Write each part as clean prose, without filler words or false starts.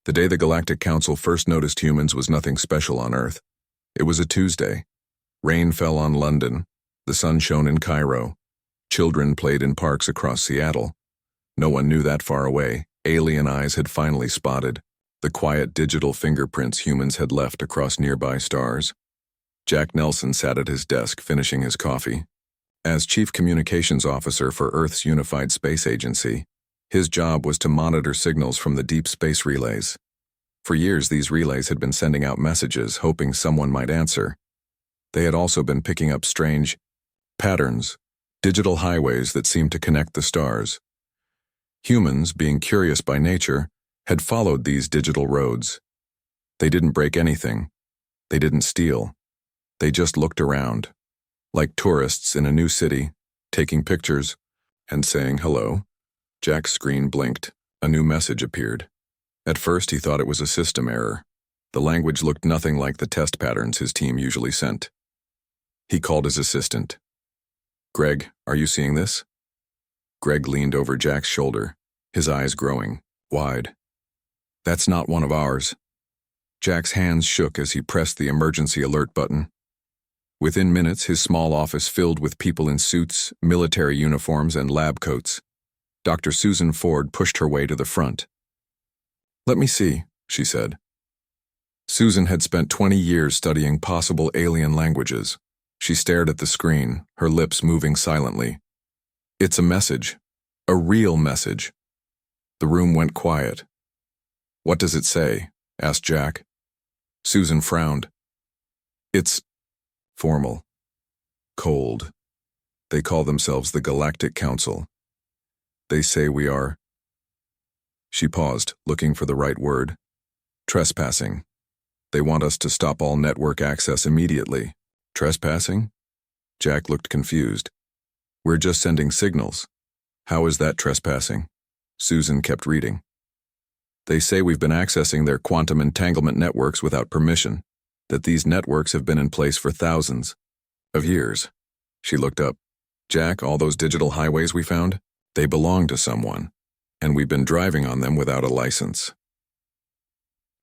The day the Galactic Council first noticed humans was nothing special on Earth. It was a Tuesday. Rain fell on London. The sun shone in Cairo. Children played in parks across Seattle. No one knew that far away, alien eyes had finally spotted the quiet digital fingerprints humans had left across nearby stars. Jack Nelson sat at his desk finishing his coffee. As Chief Communications Officer for Earth's Unified Space Agency, his job was to monitor signals from the deep space relays. For years, these relays had been sending out messages, hoping someone might answer. They had also been picking up strange patterns, digital highways that seemed to connect the stars. Humans, being curious by nature, had followed these digital roads. They didn't break anything. They didn't steal. They just looked around, like tourists in a new city, taking pictures and saying hello. Jack's screen blinked. A new message appeared. At first, he thought it was a system error. The language looked nothing like the test patterns his team usually sent. He called his assistant. "Greg, are you seeing this?" Greg leaned over Jack's shoulder, his eyes growing wide. "That's not one of ours." Jack's hands shook as he pressed the emergency alert button. Within minutes, his small office filled with people in suits, military uniforms, and lab coats. Dr. Susan Ford pushed her way to the front. "Let me see," she said. Susan had spent 20 years studying possible alien languages. She stared at the screen, her lips moving silently. "It's a message. A real message." The room went quiet. "What does it say?" asked Jack. Susan frowned. "It's formal. Cold. They call themselves the Galactic Council. They say we are..." She paused, looking for the right word. "Trespassing. They want us to stop all network access immediately." "Trespassing?" Jack looked confused. "We're just sending signals. How is that trespassing?" Susan kept reading. "They say we've been accessing their quantum entanglement networks without permission, that these networks have been in place for thousands of years." She looked up. "Jack, all those digital highways we found, they belong to someone, and we've been driving on them without a license."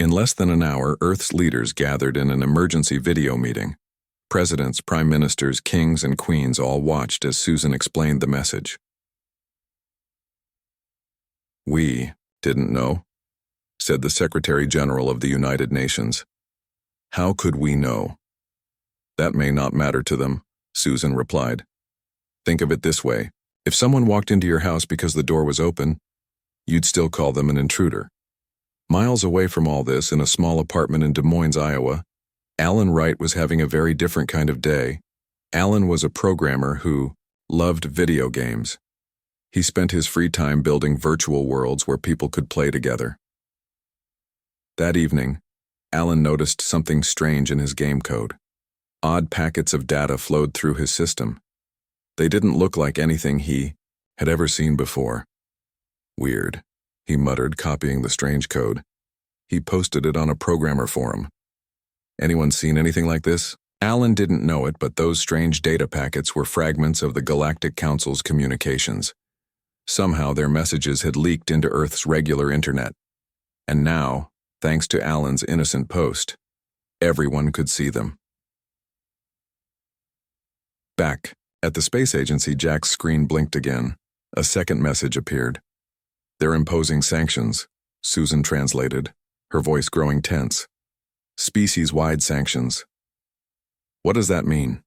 In less than an hour, Earth's leaders gathered in an emergency video meeting. Presidents, prime ministers, kings, and queens all watched as Susan explained the message. "We didn't know," said the Secretary General of the United Nations. "How could we know?" "That may not matter to them," Susan replied. "Think of it this way. If someone walked into your house because the door was open, you'd still call them an intruder." Miles away from all this, in a small apartment in Des Moines, Iowa, Alan Wright was having a very different kind of day. Alan was a programmer who loved video games. He spent his free time building virtual worlds where people could play together. That evening, Alan noticed something strange in his game code. Odd packets of data flowed through his system. They didn't look like anything he had ever seen before. "Weird," he muttered, copying the strange code. He posted it on a programmer forum. "Anyone seen anything like this?" Alan didn't know it, but those strange data packets were fragments of the Galactic Council's communications. Somehow their messages had leaked into Earth's regular internet. And now, thanks to Alan's innocent post, everyone could see them. Back at the space agency, Jack's screen blinked again. A second message appeared. "They're imposing sanctions," Susan translated, her voice growing tense. "Species-wide sanctions." "What does that mean?"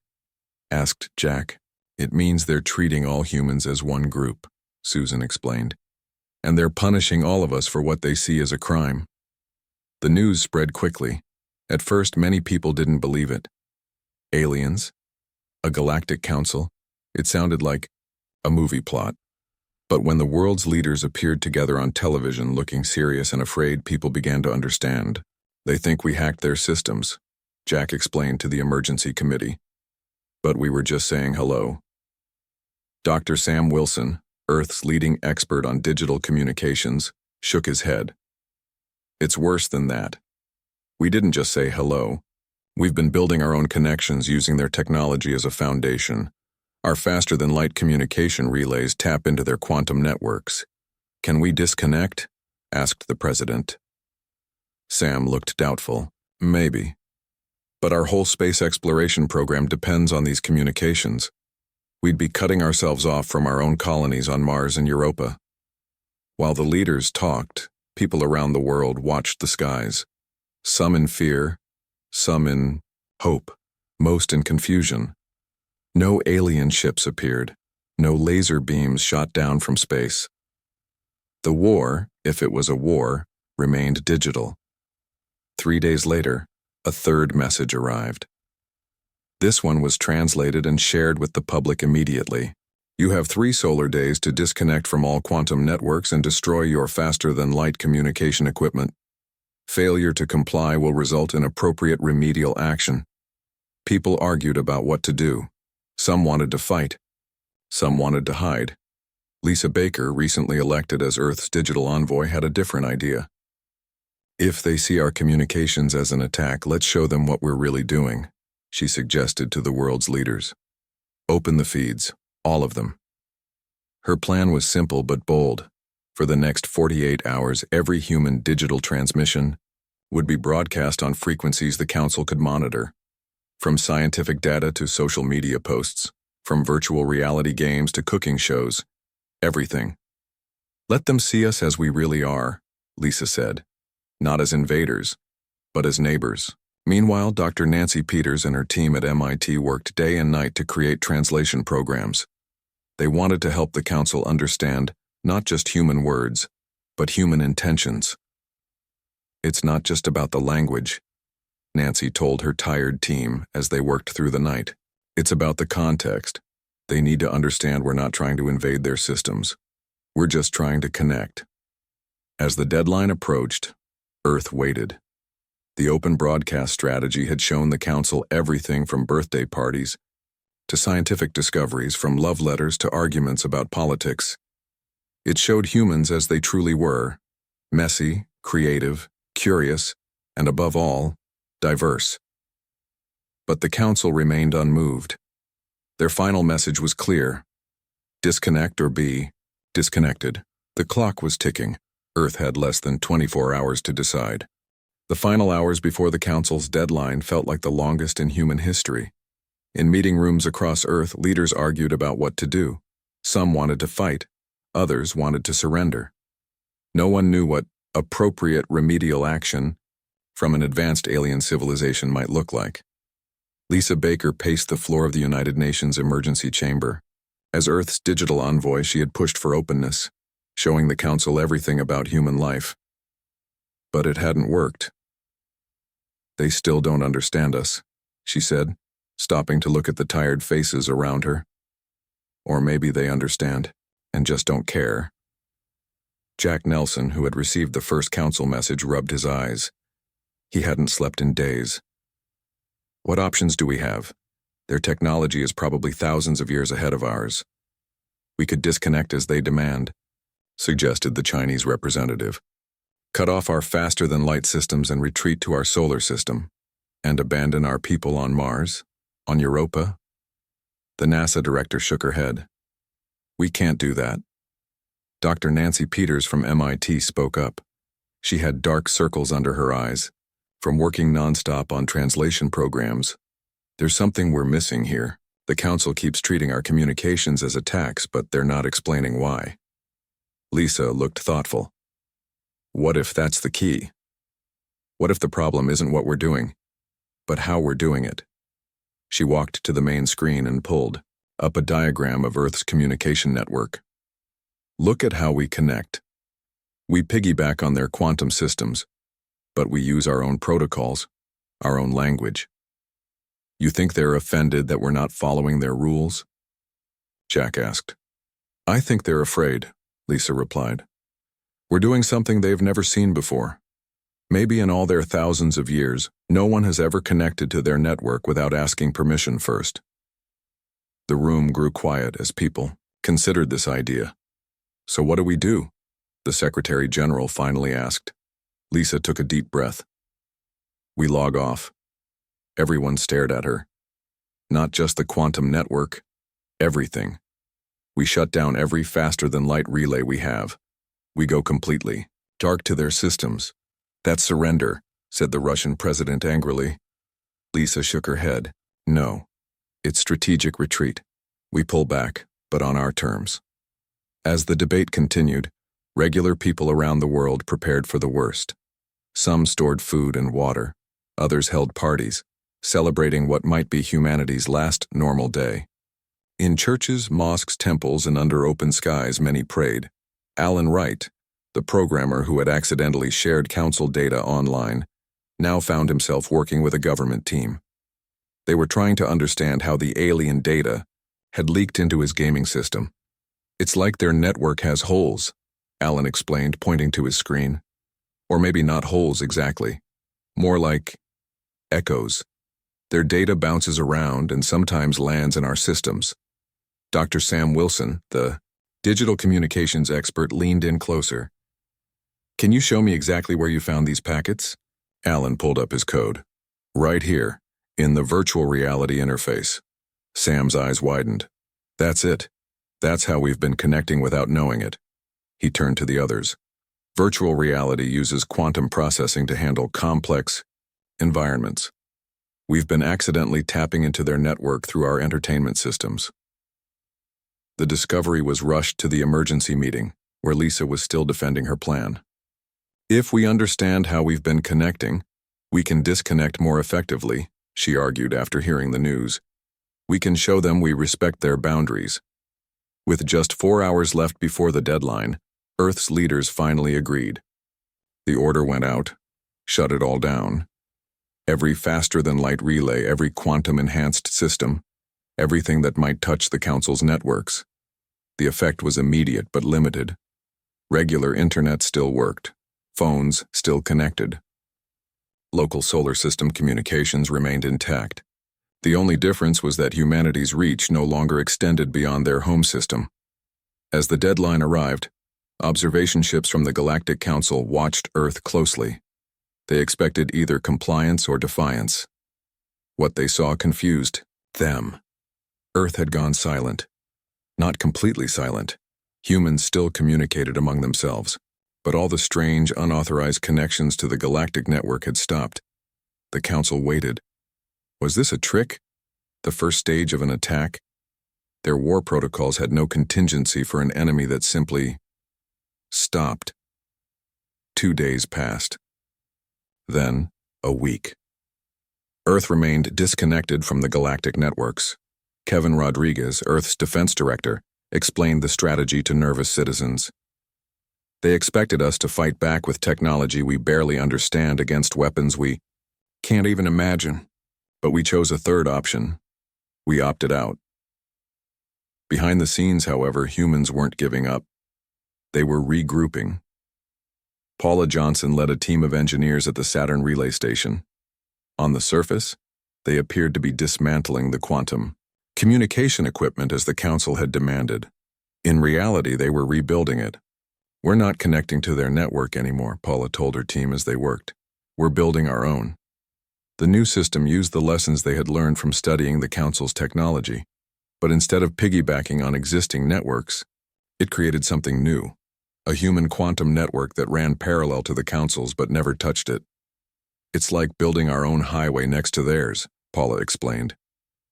asked Jack. "It means they're treating all humans as one group," Susan explained. "And they're punishing all of us for what they see as a crime." The news spread quickly. At first, many people didn't believe it. Aliens? A galactic council? It sounded like a movie plot. But when the world's leaders appeared together on television looking serious and afraid, people began to understand. "They think we hacked their systems," Jack explained to the emergency committee. "But we were just saying hello." Dr. Sam Wilson, Earth's leading expert on digital communications, shook his head. "It's worse than that. We didn't just say hello. We've been building our own connections using their technology as a foundation. Our faster-than-light communication relays tap into their quantum networks. Can we disconnect?" asked the president. Sam looked doubtful. Maybe. But our whole space exploration program depends on these communications. We'd be cutting ourselves off from our own colonies on Mars and Europa. While the leaders talked, people around the world watched the skies. Some in fear, some in hope, most in confusion. No alien ships appeared. No laser beams shot down from space. The war, if it was a war, remained digital. 3 days later, a third message arrived. This one was translated and shared with the public immediately. You have 3 solar days to disconnect from all quantum networks and destroy your faster-than-light communication equipment. Failure to comply will result in appropriate remedial action. People argued about what to do. Some wanted to fight. Some wanted to hide. Lisa Baker, recently elected as Earth's digital envoy, had a different idea. If they see our communications as an attack, let's show them what we're really doing, she suggested to the world's leaders. Open the feeds, all of them. Her plan was simple but bold. For the next 48 hours, every human digital transmission would be broadcast on frequencies the Council could monitor. From scientific data to social media posts, from virtual reality games to cooking shows, everything. Let them see us as we really are, Lisa said. Not as invaders, but as neighbors. Meanwhile, Dr. Nancy Peters and her team at MIT worked day and night to create translation programs. They wanted to help the Council understand not just human words, but human intentions. It's not just about the language, Nancy told her tired team as they worked through the night. It's about the context. They need to understand we're not trying to invade their systems. We're just trying to connect. As the deadline approached, Earth waited. The open broadcast strategy had shown the Council everything from birthday parties to scientific discoveries, from love letters to arguments about politics. It showed humans as they truly were: messy, creative, curious, and above all, diverse. But the Council remained unmoved. Their final message was clear: disconnect or be disconnected. The clock was ticking. Earth had less than 24 hours to decide. The final hours before the Council's deadline felt like the longest in human history. In meeting rooms across Earth, leaders argued about what to do. Some wanted to fight. Others wanted to surrender. No one knew what appropriate remedial action from an advanced alien civilization might look like. Lisa Baker paced the floor of the United Nations Emergency Chamber. As Earth's digital envoy, she had pushed for openness, showing the Council everything about human life. But it hadn't worked. They still don't understand us, she said, stopping to look at the tired faces around her. Or maybe they understand, and just don't care. Jack Nelson, who had received the first Council message, rubbed his eyes. He hadn't slept in days. What options do we have? Their technology is probably thousands of years ahead of ours. We could disconnect as they demand, suggested the Chinese representative. Cut off our faster-than-light systems and retreat to our solar system, and abandon our people on Mars, on Europa? The NASA director shook her head. We can't do that. Dr. Nancy Peters from MIT spoke up. She had dark circles under her eyes, from working nonstop on translation programs. There's something we're missing here. The Council keeps treating our communications as attacks, but they're not explaining why. Lisa looked thoughtful. What if that's the key? What if the problem isn't what we're doing, but how we're doing it? She walked to the main screen and pulled up a diagram of Earth's communication network. Look at how we connect. We piggyback on their quantum systems, but we use our own protocols, our own language. You think they're offended that we're not following their rules? Jack asked. I think they're afraid, Lisa replied. We're doing something they've never seen before. Maybe in all their thousands of years, no one has ever connected to their network without asking permission first. The room grew quiet as people considered this idea. So what do we do? The Secretary General finally asked. Lisa took a deep breath. We log off. Everyone stared at her. Not just the quantum network, everything. We shut down every faster-than-light relay we have. We go completely dark to their systems. "That's surrender," said the Russian president angrily. Lisa shook her head. "No. It's strategic retreat. We pull back, but on our terms." As the debate continued, regular people around the world prepared for the worst. Some stored food and water. Others held parties, celebrating what might be humanity's last normal day. In churches, mosques, temples, and under open skies, many prayed. Alan Wright, the programmer who had accidentally shared council data online, now found himself working with a government team. They were trying to understand how the alien data had leaked into his gaming system. "It's like their network has holes," Alan explained, pointing to his screen. "Or maybe not holes exactly. More like echoes. Their data bounces around and sometimes lands in our systems." Dr. Sam Wilson, the digital communications expert, leaned in closer. "Can you show me exactly where you found these packets?" Alan pulled up his code. "Right here, in the virtual reality interface." Sam's eyes widened. "That's it. That's how we've been connecting without knowing it." He turned to the others. "Virtual reality uses quantum processing to handle complex environments. We've been accidentally tapping into their network through our entertainment systems." The discovery was rushed to the emergency meeting, where Lisa was still defending her plan. "If we understand how we've been connecting, we can disconnect more effectively," she argued after hearing the news. "We can show them we respect their boundaries." With just 4 hours left before the deadline, Earth's leaders finally agreed. The order went out: shut it all down. Every faster-than-light relay, every quantum-enhanced system, everything that might touch the Council's networks. The effect was immediate but limited. Regular internet still worked. Phones still connected. Local solar system communications remained intact. The only difference was that humanity's reach no longer extended beyond their home system. As the deadline arrived, observation ships from the Galactic Council watched Earth closely. They expected either compliance or defiance. What they saw confused them. Earth had gone silent. Not completely silent. Humans still communicated among themselves, but all the strange, unauthorized connections to the galactic network had stopped. The Council waited. Was this a trick? The first stage of an attack? Their war protocols had no contingency for an enemy that simply stopped. 2 days passed. Then, a week. Earth remained disconnected from the galactic networks. Kevin Rodriguez, Earth's defense director, explained the strategy to nervous citizens. "They expected us to fight back with technology we barely understand against weapons we can't even imagine. But we chose a third option. We opted out." Behind the scenes, however, humans weren't giving up. They were regrouping. Paula Johnson led a team of engineers at the Saturn relay station. On the surface, they appeared to be dismantling the quantum communication equipment as the Council had demanded. In reality, they were rebuilding it. "We're not connecting to their network anymore," Paula told her team as they worked. "We're building our own." The new system used the lessons they had learned from studying the Council's technology, but instead of piggybacking on existing networks, it created something new, a human quantum network that ran parallel to the Council's but never touched it. "It's like building our own highway next to theirs," Paula explained.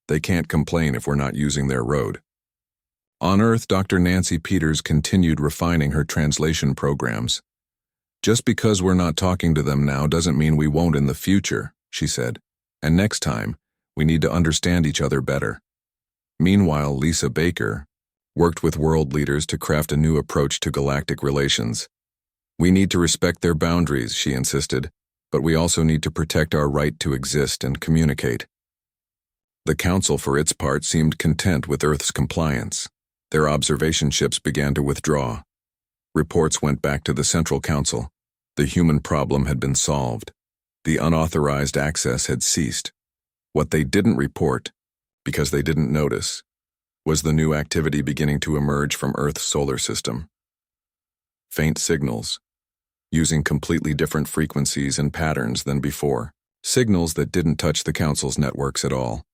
"They can't complain if we're not using their road." On Earth, Dr. Nancy Peters continued refining her translation programs. "Just because we're not talking to them now doesn't mean we won't in the future," she said. "And next time, we need to understand each other better." Meanwhile, Lisa Baker worked with world leaders to craft a new approach to galactic relations. "We need to respect their boundaries," she insisted, "but we also need to protect our right to exist and communicate." The Council, for its part, seemed content with Earth's compliance. Their observation ships began to withdraw. Reports went back to the Central Council. The human problem had been solved. The unauthorized access had ceased. What they didn't report, because they didn't notice, was the new activity beginning to emerge from Earth's solar system. Faint signals, using completely different frequencies and patterns than before. Signals that didn't touch the Council's networks at all.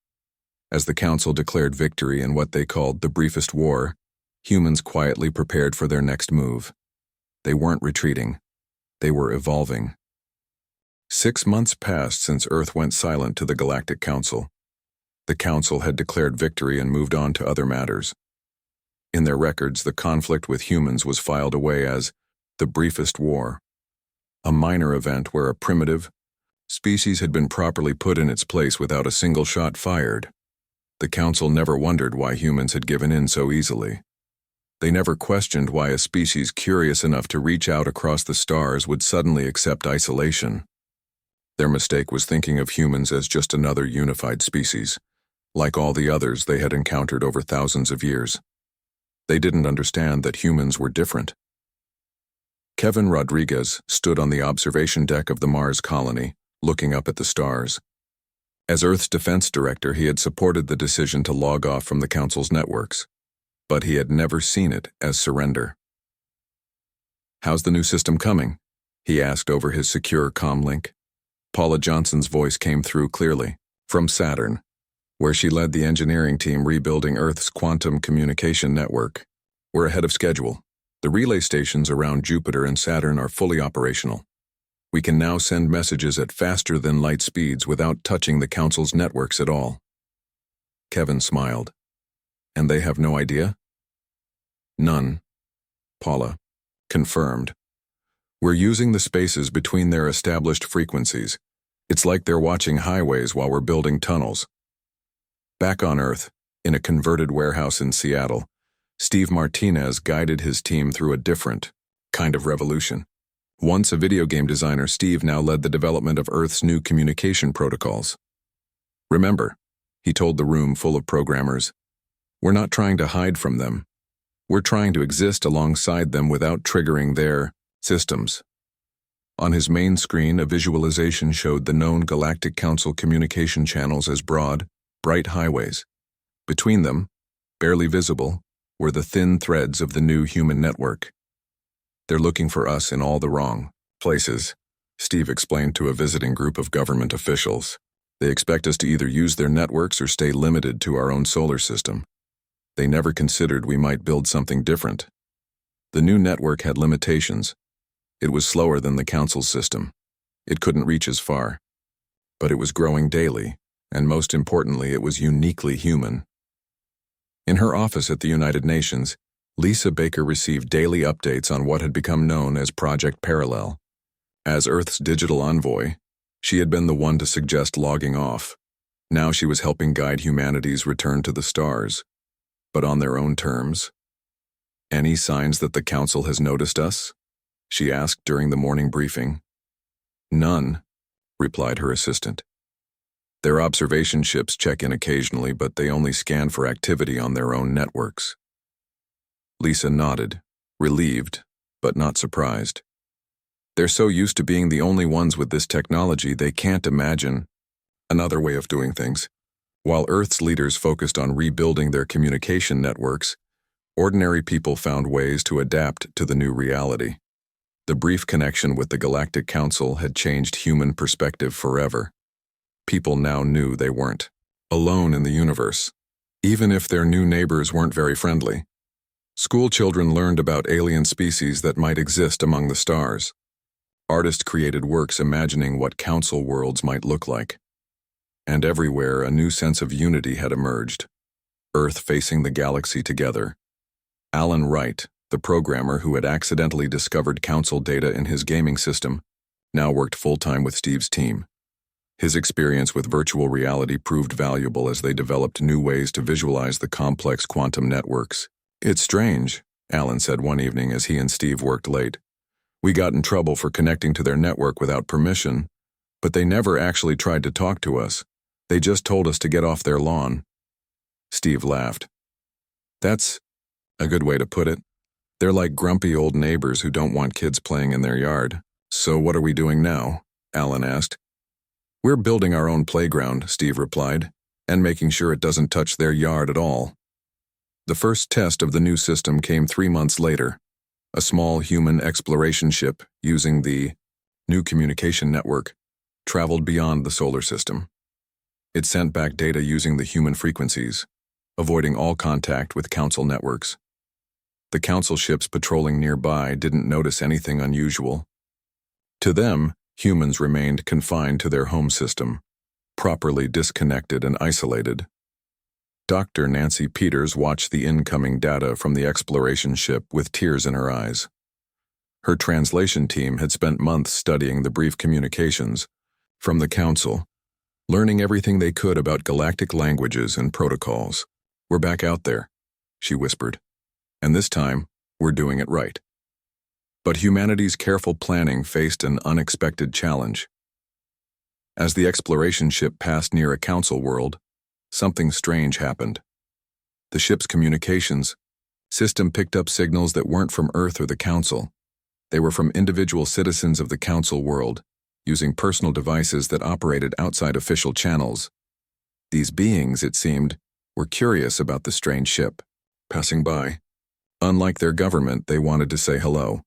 As the Council declared victory in what they called the briefest war, humans quietly prepared for their next move. They weren't retreating. They were evolving. 6 months passed since Earth went silent to the Galactic Council. The Council had declared victory and moved on to other matters. In their records, the conflict with humans was filed away as the briefest war, a minor event where a primitive species had been properly put in its place without a single shot fired. The Council never wondered why humans had given in so easily. They never questioned why a species curious enough to reach out across the stars would suddenly accept isolation. Their mistake was thinking of humans as just another unified species, like all the others they had encountered over thousands of years. They didn't understand that humans were different. Kevin Rodriguez stood on the observation deck of the Mars colony, looking up at the stars. As Earth's defense director, he had supported the decision to log off from the Council's networks, but he had never seen it as surrender. "How's the new system coming?" he asked over his secure comlink. Paula Johnson's voice came through clearly, from Saturn, where she led the engineering team rebuilding Earth's quantum communication network. "We're ahead of schedule. The relay stations around Jupiter and Saturn are fully operational. We can now send messages at faster than light speeds without touching the Council's networks at all." Kevin smiled. "And they have no idea?" "None." Paula confirmed. "We're using the spaces between their established frequencies. It's like they're watching highways while we're building tunnels." Back on Earth, in a converted warehouse in Seattle, Steve Martinez guided his team through a different kind of revolution. Once a video game designer, Steve now led the development of Earth's new communication protocols. "Remember," he told the room full of programmers, "we're not trying to hide from them. We're trying to exist alongside them without triggering their systems." On his main screen, a visualization showed the known Galactic Council communication channels as broad, bright highways. Between them, barely visible, were the thin threads of the new human network. "They're looking for us in all the wrong places," Steve explained to a visiting group of government officials. "They expect us to either use their networks or stay limited to our own solar system. They never considered we might build something different." The new network had limitations. It was slower than the Council's system. It couldn't reach as far. But it was growing daily, and most importantly, it was uniquely human. In her office at the United Nations, Lisa Baker received daily updates on what had become known as Project Parallel. As Earth's digital envoy, she had been the one to suggest logging off. Now she was helping guide humanity's return to the stars, but on their own terms. "Any signs that the Council has noticed us?" she asked during the morning briefing. "None," replied her assistant. "Their observation ships check in occasionally, but they only scan for activity on their own networks." Lisa nodded, relieved, but not surprised. "They're so used to being the only ones with this technology, they can't imagine another way of doing things." While Earth's leaders focused on rebuilding their communication networks, ordinary people found ways to adapt to the new reality. The brief connection with the Galactic Council had changed human perspective forever. People now knew they weren't alone in the universe, even if their new neighbors weren't very friendly. School children learned about alien species that might exist among the stars. Artists created works imagining what Council worlds might look like. And everywhere, a new sense of unity had emerged. Earth facing the galaxy together. Alan Wright, the programmer who had accidentally discovered Council data in his gaming system, now worked full-time with Steve's team. His experience with virtual reality proved valuable as they developed new ways to visualize the complex quantum networks. "It's strange," Alan said one evening as he and Steve worked late. "We got in trouble for connecting to their network without permission, but they never actually tried to talk to us. They just told us to get off their lawn." Steve laughed. "That's a good way to put it. They're like grumpy old neighbors who don't want kids playing in their yard." "So what are we doing now?" Alan asked. "We're building our own playground," Steve replied, "and making sure it doesn't touch their yard at all." The first test of the new system came 3 months later. A small human exploration ship using the new communication network traveled beyond the solar system. It sent back data using the human frequencies, avoiding all contact with Council networks. The Council ships patrolling nearby didn't notice anything unusual. To them, Humans remained confined to their home system, properly disconnected and isolated. Dr. Nancy Peters watched the incoming data from the exploration ship with tears in her eyes. Her translation team had spent months studying the brief communications from the Council, learning everything they could about galactic languages and protocols. "We're back out there," she whispered, "and this time, we're doing it right." But humanity's careful planning faced an unexpected challenge. As the exploration ship passed near a Council world, something strange happened. The ship's communications system picked up signals that weren't from Earth or the Council. They were from individual citizens of the Council world, using personal devices that operated outside official channels. These beings, it seemed, were curious about the strange ship passing by. Unlike their government, they wanted to say hello.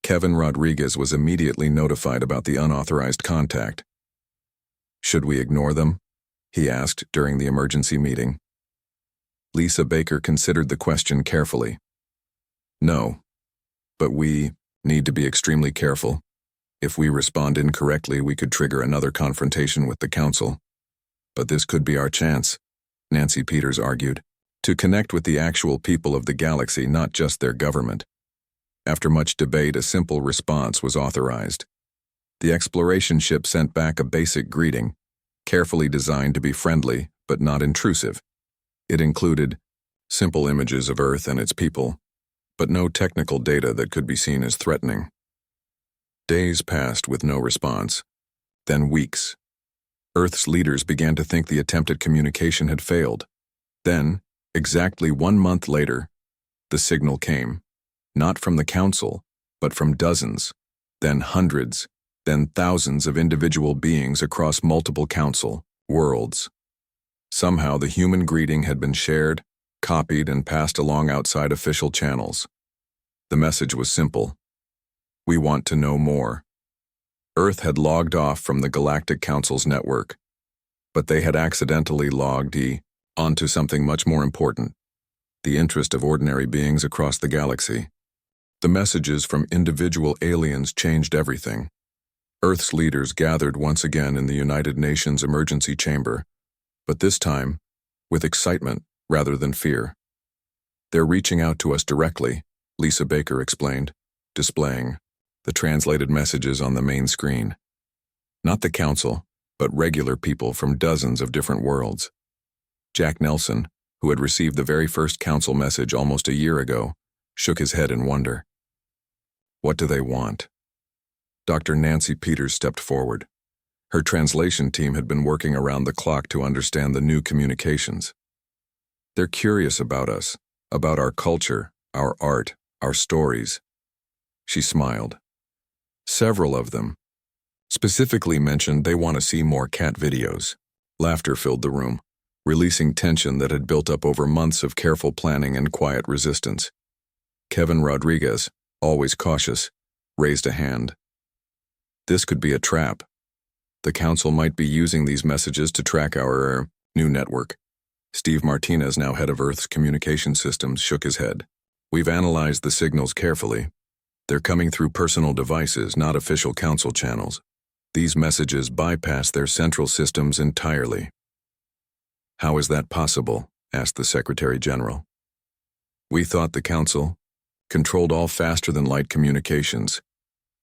Kevin Rodriguez was immediately notified about the unauthorized contact. "Should we ignore them?" he asked during the emergency meeting. Lisa Baker considered the question carefully. "No, but we need to be extremely careful. If we respond incorrectly, we could trigger another confrontation with the Council. But this could be our chance," Nancy Peters argued, "to connect with the actual people of the galaxy, not just their government." After much debate, a simple response was authorized. The exploration ship sent back a basic greeting, carefully designed to be friendly but not intrusive. It included simple images of Earth and its people, but no technical data that could be seen as threatening. Days passed with no response, then weeks. Earth's leaders began to think the attempted communication had failed. Then, exactly 1 month later, the signal came, not from the Council, but from dozens, then hundreds, then thousands of individual beings across multiple Council worlds. Somehow the human greeting had been shared, copied, and passed along outside official channels. The message was simple: "We want to know more." Earth had logged off from the Galactic Council's network, but they had accidentally logged onto something much more important: the interest of ordinary beings across the galaxy. The messages from individual aliens changed everything. Earth's leaders gathered once again in the United Nations Emergency Chamber, but this time with excitement rather than fear. "They're reaching out to us directly," Lisa Baker explained, displaying the translated messages on the main screen. Not the Council, but regular people from dozens of different worlds. Jack Nelson, who had received the very first Council message almost a year ago, shook his head in wonder. "What do they want?" Dr. Nancy Peters stepped forward. Her translation team had been working around the clock to understand the new communications. "They're curious about us, about our culture, our art, our stories." She smiled. Several of them specifically mentioned they want to see more cat videos. Laughter filled the room, releasing tension that had built up over months of careful planning and quiet resistance. Kevin Rodriguez, always cautious, raised a hand. "This could be a trap. The Council might be using these messages to track our new network." Steve Martinez, now head of Earth's communication systems, shook his head. "We've analyzed the signals carefully. They're coming through personal devices, not official Council channels. These messages bypass their central systems entirely." "How is that possible?" asked the Secretary General. "We thought the Council controlled all faster-than-light communications.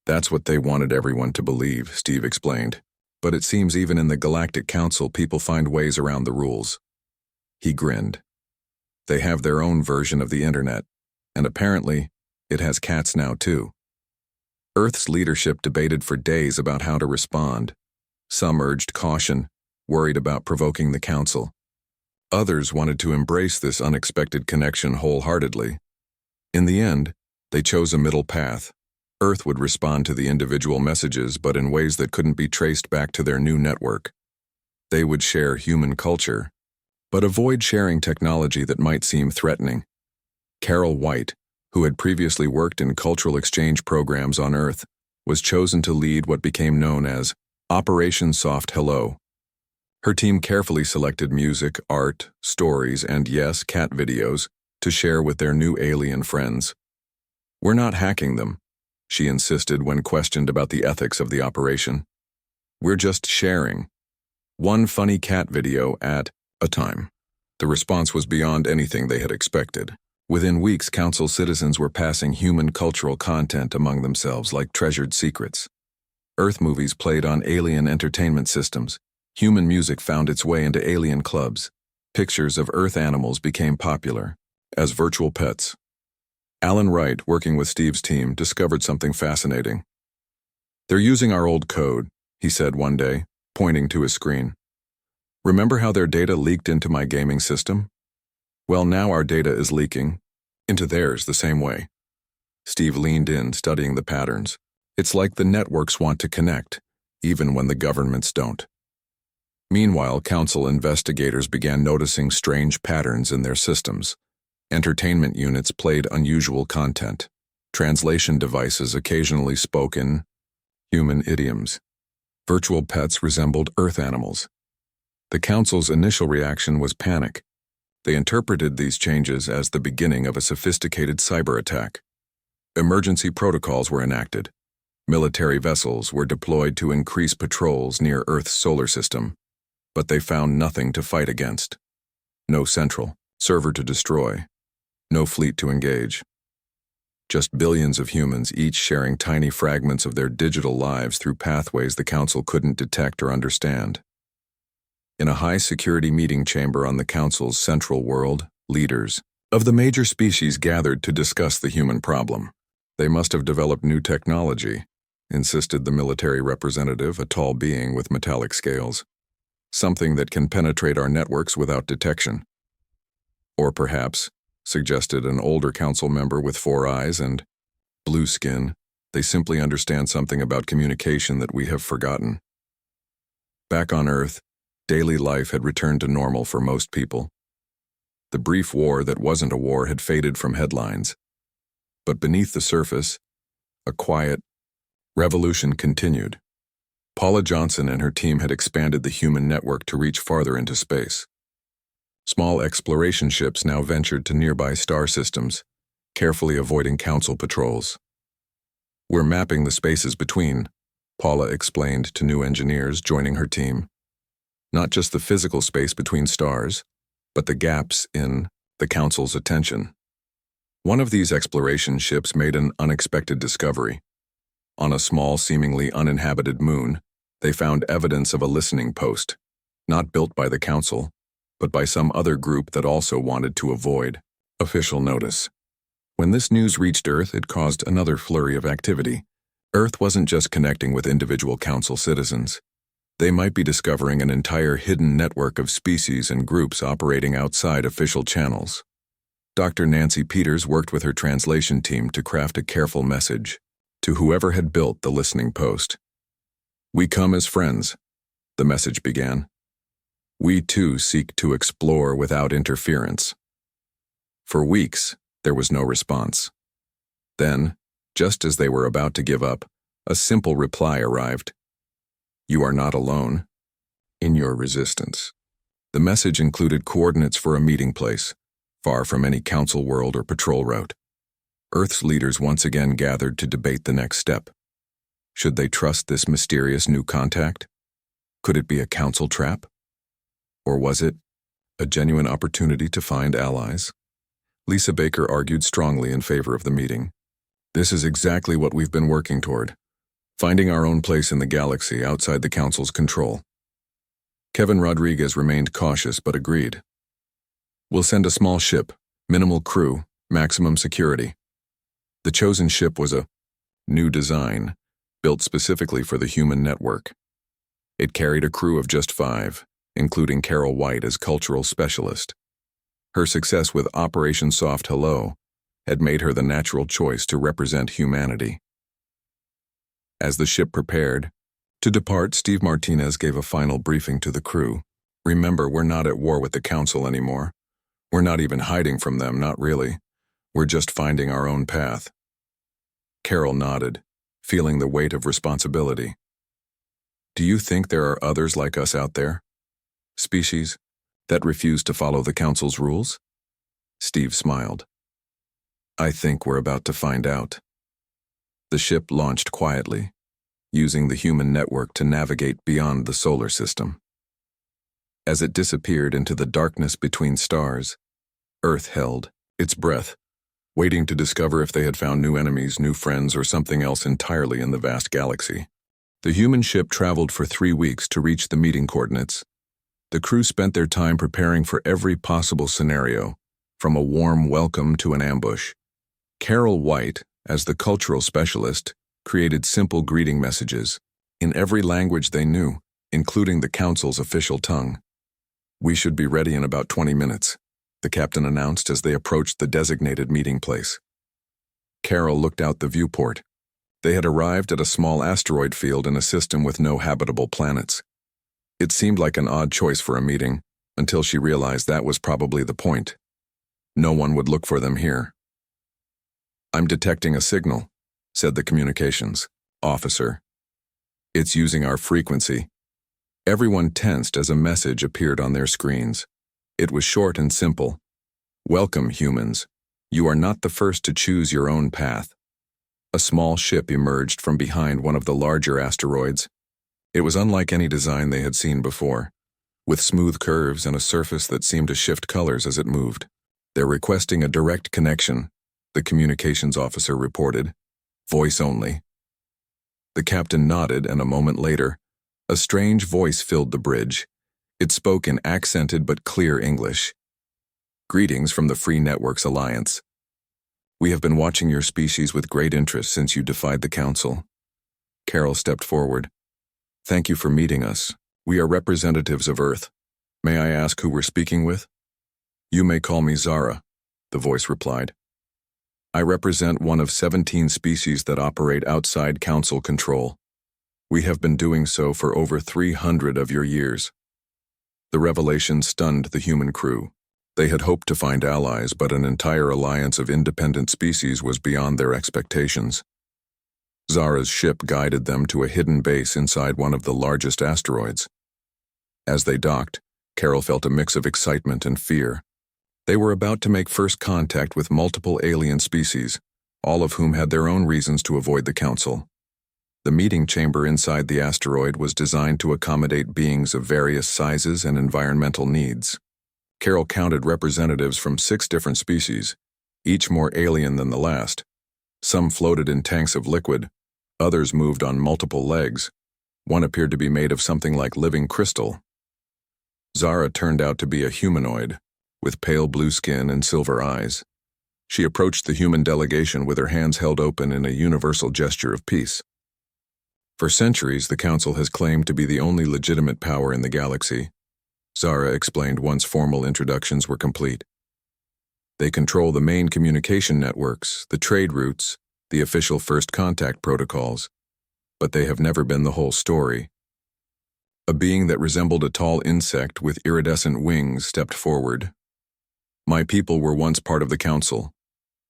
That's what they wanted everyone to believe," Steve explained. "But it seems even in the Galactic Council people find ways around the rules." He grinned. "They have their own version of the internet, and apparently it has cats now too." Earth's leadership debated for days about how to respond. Some urged caution, worried about provoking the Council. Others wanted to embrace this unexpected connection wholeheartedly. In the end, they chose a middle path. Earth would respond to the individual messages, but in ways that couldn't be traced back to their new network. They would share human culture, but avoid sharing technology that might seem threatening. Carol White, who had previously worked in cultural exchange programs on Earth, was chosen to lead what became known as Operation Soft Hello. Her team carefully selected music, art, stories, and yes, cat videos to share with their new alien friends. "We're not hacking them," she insisted when questioned about the ethics of the operation. We're just sharing. One funny cat video at a time. The response was beyond anything they had expected. Within weeks, council citizens were passing human cultural content among themselves like treasured secrets. Earth movies played on alien entertainment systems. Human music found its way into alien clubs. Pictures of Earth animals became popular as virtual pets. Alan Wright, working with Steve's team, discovered something fascinating. "They're using our old code," he said one day, pointing to his screen. "Remember how their data leaked into my gaming system? Well, now our data is leaking into theirs the same way." Steve leaned in, studying the patterns. "It's like the networks want to connect, even when the governments don't." Meanwhile, council investigators began noticing strange patterns in their systems. Entertainment units played unusual content. Translation devices occasionally spoke in human idioms. Virtual pets resembled Earth animals. The council's initial reaction was panic. They interpreted these changes as the beginning of a sophisticated cyber attack. Emergency protocols were enacted. Military vessels were deployed to increase patrols near Earth's solar system, but they found nothing to fight against. No central server to destroy. No fleet to engage. Just billions of humans, each sharing tiny fragments of their digital lives through pathways the council couldn't detect or understand. In a high-security meeting chamber on the council's central world, leaders of the major species gathered to discuss the human problem. "They must have developed new technology," insisted the military representative, a tall being with metallic scales. "Something that can penetrate our networks without detection." "Or perhaps," suggested an older council member with 4 eyes and blue skin, "they simply understand something about communication that we have forgotten." Back on Earth, daily life had returned to normal for most people. The brief war that wasn't a war had faded from headlines. But beneath the surface, a quiet revolution continued. Paula Johnson and her team had expanded the human network to reach farther into space. Small exploration ships now ventured to nearby star systems, carefully avoiding council patrols. "We're mapping the spaces between," Paula explained to new engineers joining her team. "Not just the physical space between stars, but the gaps in the council's attention." One of these exploration ships made an unexpected discovery. On a small, seemingly uninhabited moon, they found evidence of a listening post, not built by the council, but by some other group that also wanted to avoid official notice. When this news reached Earth, it caused another flurry of activity. Earth wasn't just connecting with individual council citizens. They might be discovering an entire hidden network of species and groups operating outside official channels. Dr. Nancy Peters worked with her translation team to craft a careful message to whoever had built the listening post. "We come as friends," the message began. "We too seek to explore without interference." For weeks, there was no response. Then, just as they were about to give up, a simple reply arrived. "You are not alone in your resistance." The message included coordinates for a meeting place, far from any council world or patrol route. Earth's leaders once again gathered to debate the next step. Should they trust this mysterious new contact? Could it be a council trap? Or was it a genuine opportunity to find allies? Lisa Baker argued strongly in favor of the meeting. "This is exactly what we've been working toward, finding our own place in the galaxy outside the council's control." Kevin Rodriguez remained cautious but agreed. "We'll send a small ship, minimal crew, maximum security." The chosen ship was a new design, built specifically for the human network. It carried a crew of just 5, including Carol White as cultural specialist. Her success with Operation Soft Hello had made her the natural choice to represent humanity. As the ship prepared to depart, Steve Martinez gave a final briefing to the crew. "Remember, we're not at war with the council anymore. We're not even hiding from them, not really. We're just finding our own path." Carol nodded, feeling the weight of responsibility. "Do you think there are others like us out there? Species that refuse to follow the council's rules?" Steve smiled. "I think we're about to find out." The ship launched quietly, using the human network to navigate beyond the solar system. As it disappeared into the darkness between stars, Earth held its breath, waiting to discover if they had found new enemies, new friends, or something else entirely in the vast galaxy. The human ship traveled for 3 weeks to reach the meeting coordinates. The crew spent their time preparing for every possible scenario, from a warm welcome to an ambush. Carol White, as the cultural specialist, created simple greeting messages, in every language they knew, including the Council's official tongue. "We should be ready in about 20 minutes, the captain announced as they approached the designated meeting place. Carol looked out the viewport. They had arrived at a small asteroid field in a system with no habitable planets. It seemed like an odd choice for a meeting, until she realized that was probably the point. No one would look for them here. "I'm detecting a signal," said the communications officer. "It's using our frequency." Everyone tensed as a message appeared on their screens. It was short and simple. "Welcome, humans. You are not the first to choose your own path." A small ship emerged from behind one of the larger asteroids. It was unlike any design they had seen before, with smooth curves and a surface that seemed to shift colors as it moved. "They're requesting a direct connection," the communications officer reported. "Voice only." The captain nodded, and a moment later, a strange voice filled the bridge. It spoke in accented but clear English. "Greetings from the Free Networks Alliance. We have been watching your species with great interest since you defied the Council." Carol stepped forward. "Thank you for meeting us. We are representatives of Earth. May I ask who we're speaking with?" "You may call me Zara," the voice replied. "I represent one of 17 species that operate outside Council control. We have been doing so for over 300 of your years." The revelation stunned the human crew. They had hoped to find allies, but an entire alliance of independent species was beyond their expectations. Zara's ship guided them to a hidden base inside one of the largest asteroids. As they docked, Carol felt a mix of excitement and fear. They were about to make first contact with multiple alien species, all of whom had their own reasons to avoid the Council. The meeting chamber inside the asteroid was designed to accommodate beings of various sizes and environmental needs. Carol counted representatives from 6 different species, each more alien than the last. Some floated in tanks of liquid, others moved on multiple legs. One appeared to be made of something like living crystal. Zara turned out to be a humanoid, with pale blue skin and silver eyes. She approached the human delegation with her hands held open in a universal gesture of peace. "For centuries, the Council has claimed to be the only legitimate power in the galaxy," Zara explained once formal introductions were complete. "They control the main communication networks, the trade routes, the official first contact protocols, but they have never been the whole story." A being that resembled a tall insect with iridescent wings stepped forward. "My people were once part of the Council.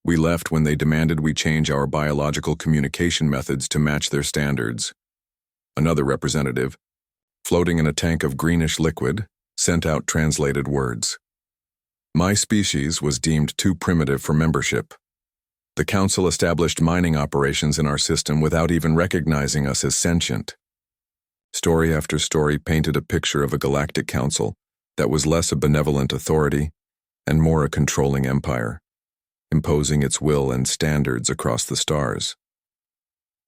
We left when they demanded we change our biological communication methods to match their standards." Another representative, floating in a tank of greenish liquid, sent out translated words. "My species was deemed too primitive for membership. The Council established mining operations in our system without even recognizing us as sentient." Story after story painted a picture of a galactic council that was less a benevolent authority and more a controlling empire, imposing its will and standards across the stars.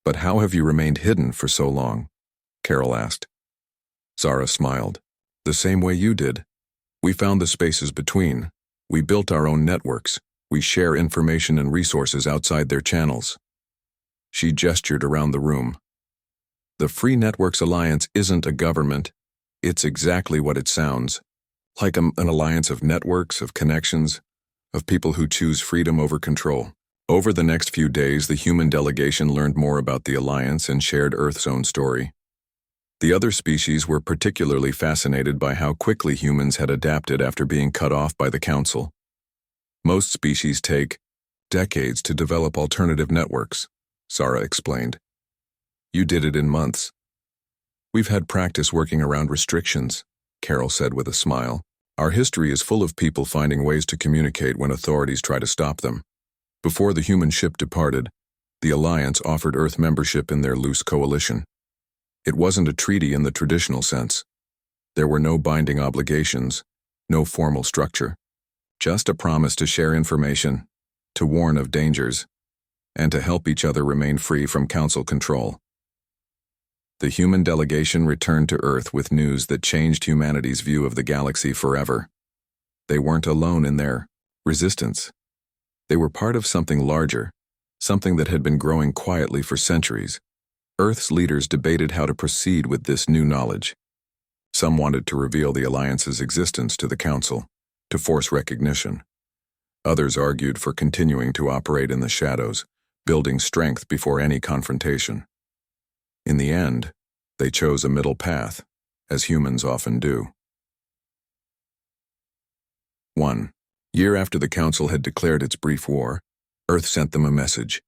"But how have you remained hidden for so long?" Carol asked. Zara smiled. "The same way you did. We found the spaces between. We built our own networks. We share information and resources outside their channels." She gestured around the room. "The Free Networks Alliance isn't a government. It's exactly what it sounds. Like an alliance of networks, of connections, of people who choose freedom over control." Over the next few days, the human delegation learned more about the alliance and shared Earth's own story. The other species were particularly fascinated by how quickly humans had adapted after being cut off by the Council. "Most species take decades to develop alternative networks," Zara explained. "You did it in months." "We've had practice working around restrictions," Carol said with a smile. "Our history is full of people finding ways to communicate when authorities try to stop them." Before the human ship departed, The Alliance offered Earth membership in their loose coalition. It wasn't a treaty in the traditional sense. There were no binding obligations, no formal structure, just a promise to share information, to warn of dangers, and to help each other remain free from Council control. The human delegation returned to Earth with news that changed humanity's view of the galaxy forever. They weren't alone in their resistance. They were part of something larger, something that had been growing quietly for centuries. Earth's leaders debated how to proceed with this new knowledge. Some wanted to reveal the Alliance's existence to the Council, to force recognition. Others argued for continuing to operate in the shadows, building strength before any confrontation. In the end, they chose a middle path, as humans often do. 1. Year after the Council had declared its brief war, Earth sent them a message.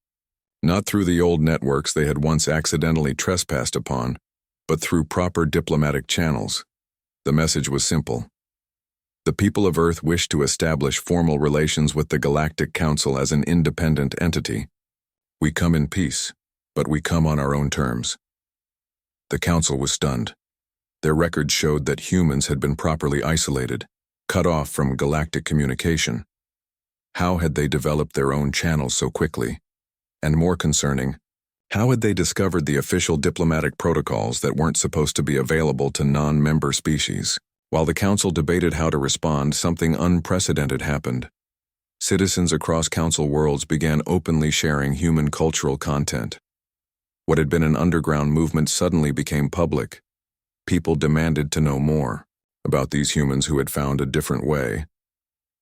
Not through the old networks they had once accidentally trespassed upon, but through proper diplomatic channels. The message was simple. The people of Earth wished to establish formal relations with the Galactic Council as an independent entity. We come in peace, but we come on our own terms. The Council was stunned. Their records showed that humans had been properly isolated, cut off from galactic communication. How had they developed their own channels so quickly? And more concerning, how had they discovered the official diplomatic protocols that weren't supposed to be available to non-member species? While the Council debated how to respond, something unprecedented happened. Citizens across Council worlds began openly sharing human cultural content. What had been an underground movement suddenly became public. People demanded to know more about these humans who had found a different way.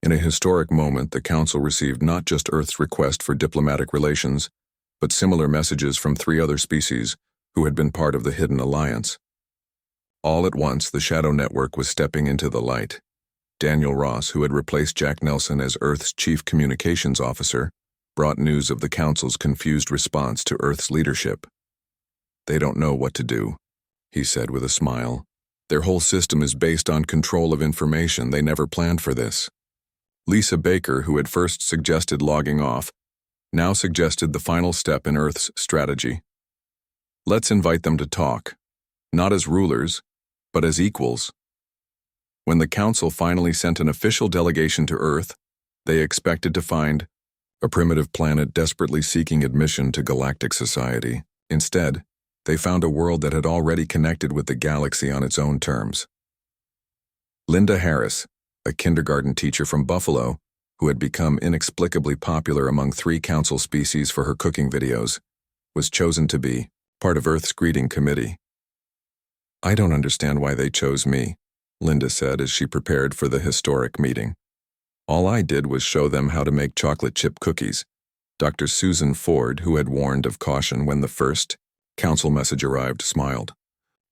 In a historic moment, the Council received not just Earth's request for diplomatic relations, but similar messages from 3 other species who had been part of the hidden alliance. All at once, the Shadow Network was stepping into the light. Daniel Ross, who had replaced Jack Nelson as Earth's chief communications officer, brought news of the Council's confused response to Earth's leadership. "They don't know what to do," he said with a smile. "Their whole system is based on control of information. They never planned for this." Lisa Baker, who had first suggested logging off, now suggested the final step in Earth's strategy. "Let's invite them to talk, not as rulers, but as equals." When the Council finally sent an official delegation to Earth, they expected to find a primitive planet desperately seeking admission to galactic society. Instead, they found a world that had already connected with the galaxy on its own terms. Linda Harris, a kindergarten teacher from Buffalo, who had become inexplicably popular among 3 Council species for her cooking videos, was chosen to be part of Earth's greeting committee. "I don't understand why they chose me," Linda said as she prepared for the historic meeting. "All I did was show them how to make chocolate chip cookies." Dr. Susan Ford, who had warned of caution when the first Council message arrived, smiled.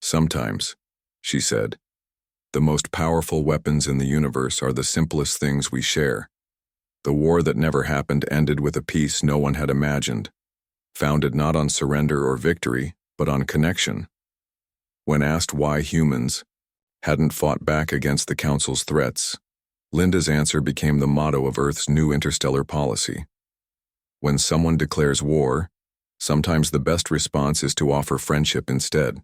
"Sometimes," she said, "the most powerful weapons in the universe are the simplest things we share. The war that never happened ended with a peace no one had imagined, founded not on surrender or victory, but on connection." When asked why humans hadn't fought back against the Council's threats, Linda's answer became the motto of Earth's new interstellar policy. When someone declares war, sometimes the best response is to offer friendship instead.